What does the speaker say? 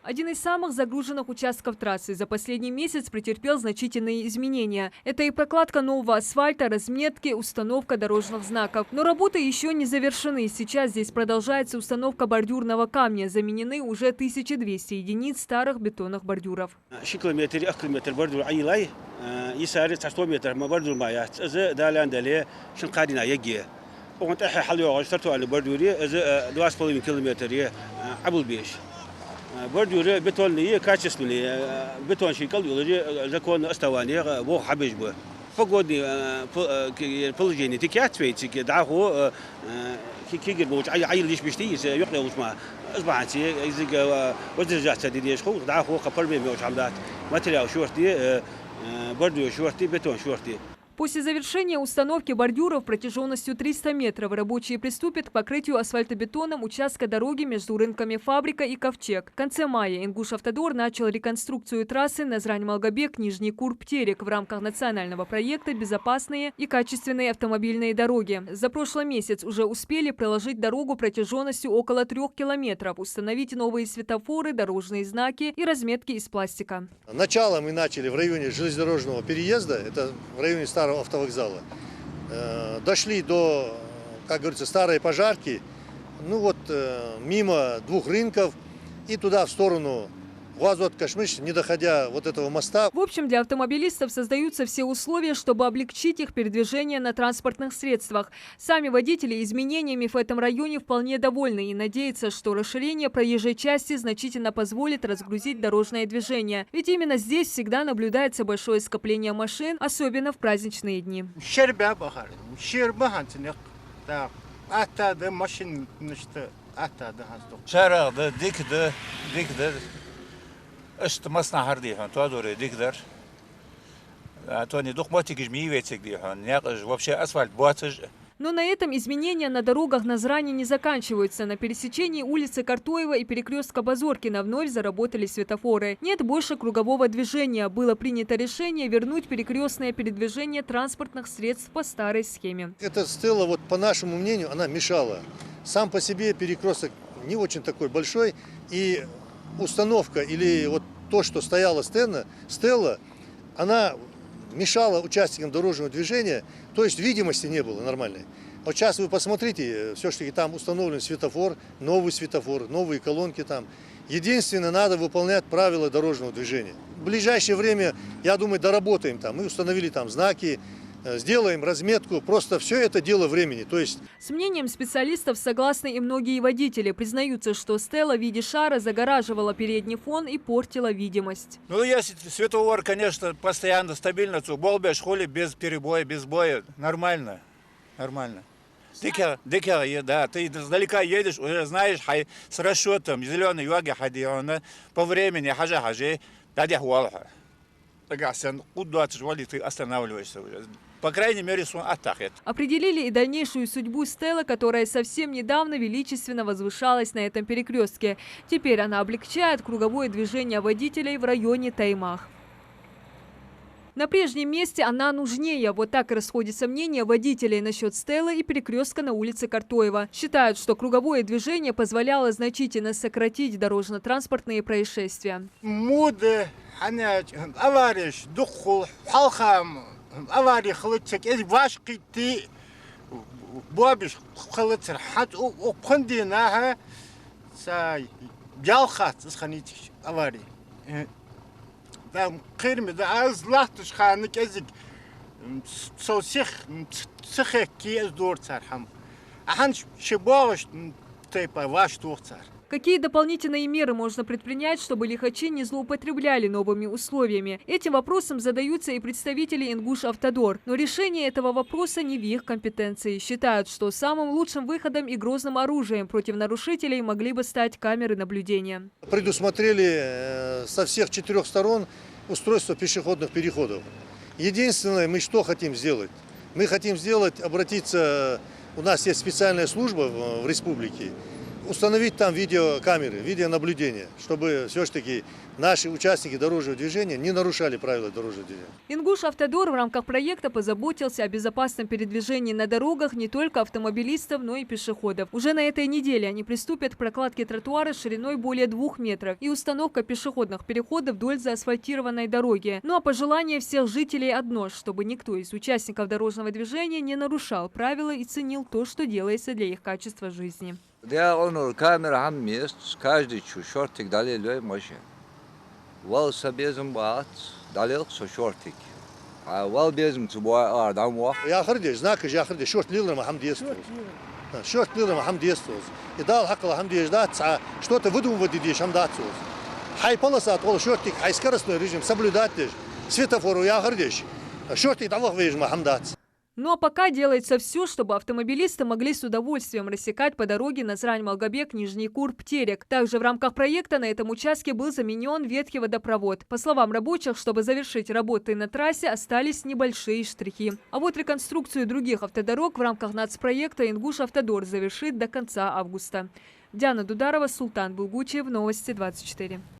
Один из самых загруженных участков трассы за последний месяц претерпел значительные изменения. Это и прокладка нового асфальта, разметки, установка дорожных знаков. Но работы еще не завершены. Сейчас здесь продолжается установка бордюрного камня. Заменены уже 1200 единиц старых бетонных бордюров. бордюры бетонные, качественные. Бетон шикал, закон оставания, бог хабижбы. Погодные положения такие ответики, да, كيجر بوش عيل ليش بيشتي يقنع وش ما أصبحتي إذا وزرجات تدريش خو دعاه خو قبل بيموت عملات ماتريال شورتي بردو شورتي بتون شورتي. После завершения установки бордюров протяженностью 300 метров рабочие приступят к покрытию асфальтобетоном участка дороги между рынками «Фабрика» и «Ковчег». В конце мая «Ингуш-Автодор» начал реконструкцию трассы Назрань-Малгобек-Нижний Курб-Терек в рамках национального проекта «Безопасные и качественные автомобильные дороги». За прошлый месяц уже успели проложить дорогу протяженностью около 3 километров, установить новые светофоры, дорожные знаки и разметки из пластика. Начало мы начали в районе железнодорожного переезда, это в районе старого автовокзала. Дошли до, как говорится, старой пожарки, ну вот мимо 2 рынков и туда в сторону Гуазот-Кашмыш, не доходя вот этого моста. В общем, для автомобилистов создаются все условия, чтобы облегчить их передвижение на транспортных средствах. Сами водители изменениями в этом районе вполне довольны и надеются, что расширение проезжей части значительно позволит разгрузить дорожное движение. Ведь именно здесь всегда наблюдается большое скопление машин, особенно в праздничные дни. اشت مصنع هردي هون توادوري ديقدر توني دوخ موتيج ميويتك دي هون ناقش вообще асфальт буатыж. Но на этом изменения на дорогах Назрани не заканчиваются. На пересечении улицы Картоева и перекрестка Базоркина вновь заработали светофоры. Нет больше кругового движения. Было принято решение вернуть перекрестное передвижение транспортных средств по старой схеме. Эта стела, вот по нашему мнению, она мешала. Сам по себе перекресток не очень такой большой, и установка или вот то, что стояла стела, она мешала участникам дорожного движения, то есть видимости не было нормальной. Вот сейчас вы посмотрите, все-таки там установлен светофор, новые колонки там. Единственное, надо выполнять правила дорожного движения. В ближайшее время, я думаю, доработаем там. Мы установили там знаки, сделаем разметку, просто все это дело времени. То есть... С мнением специалистов согласны и многие водители. Признаются, что стела в виде шара загораживала передний фон и портила видимость. Ну, если светофор, конечно, постоянно, стабильно, то болбешь, холи, без перебоя, без боя, нормально, нормально. Дикая, да, ты издалека едешь, уже знаешь, с расчетом, зеленый юаги хадиона, по времени, хажа, дадя хуалха. Так, ты останавливаешься уже. По крайней мере, атахет. Определили и дальнейшую судьбу стелы, которая совсем недавно величественно возвышалась на этом перекрестке. Теперь она облегчает круговое движение водителей в районе Таймах. На прежнем месте она нужнее. Вот так и расходятся мнения водителей насчет стелы и перекрестка на улице Картоева. Считают, что круговое движение позволяло значительно сократить дорожно-транспортные происшествия. авариш, духул, халхам, аварий хлыцек, из вашки ты бабиш хлыцер, хат упхандинаха, сай ялхат, сханить аварий. Там кирми, да азлахтуш ханик язык, сосих, цехеки из дурцархам. Аханш шибаваш, типа ваш дурцар. Какие дополнительные меры можно предпринять, чтобы лихачи не злоупотребляли новыми условиями? Этим вопросом задаются и представители Ингуш-Автодор. Но решение этого вопроса не в их компетенции. Считают, что самым лучшим выходом и грозным оружием против нарушителей могли бы стать камеры наблюдения. Предусмотрели со всех 4 сторон устройство пешеходных переходов. Единственное, мы что хотим сделать? Мы хотим обратиться, у нас есть специальная служба в республике, установить там видеокамеры, видеонаблюдение, чтобы все-таки наши участники дорожного движения не нарушали правила дорожного движения. Ингушавтодор в рамках проекта позаботился о безопасном передвижении на дорогах не только автомобилистов, но и пешеходов. Уже на этой неделе они приступят к прокладке тротуара шириной более 2 метров и установка пешеходных переходов вдоль заасфальтированной дороги. Ну а пожелание всех жителей одно, чтобы никто из участников дорожного движения не нарушал правила и ценил то, что делается для их качества жизни. камера мест, каждый шортик дали машин. Вал сабезм бат, далил шортик. А вал безм цубуа дамва. Я хардиш, знак я хардиш, шорт лилра махам действует. Шорт лилра махам действует. И дал хакла хам деждат, что-то выдумывать идешь, хам датсус. Хай полоса, тол шортик, хай скоростной режим соблюдать лишь. Светофору я хардиш. Шортик того вижу махам датс. Ну а пока делается все, чтобы автомобилисты могли с удовольствием рассекать по дороге Назрань-Малгобек, Нижний Курб-Терек. Также в рамках проекта на этом участке был заменен ветхий водопровод. По словам рабочих, чтобы завершить работы на трассе, остались небольшие штрихи. А вот реконструкцию других автодорог в рамках нацпроекта Ингушавтодор завершит до конца августа. Диана Дударова, Султан Булгучев, Новости 24.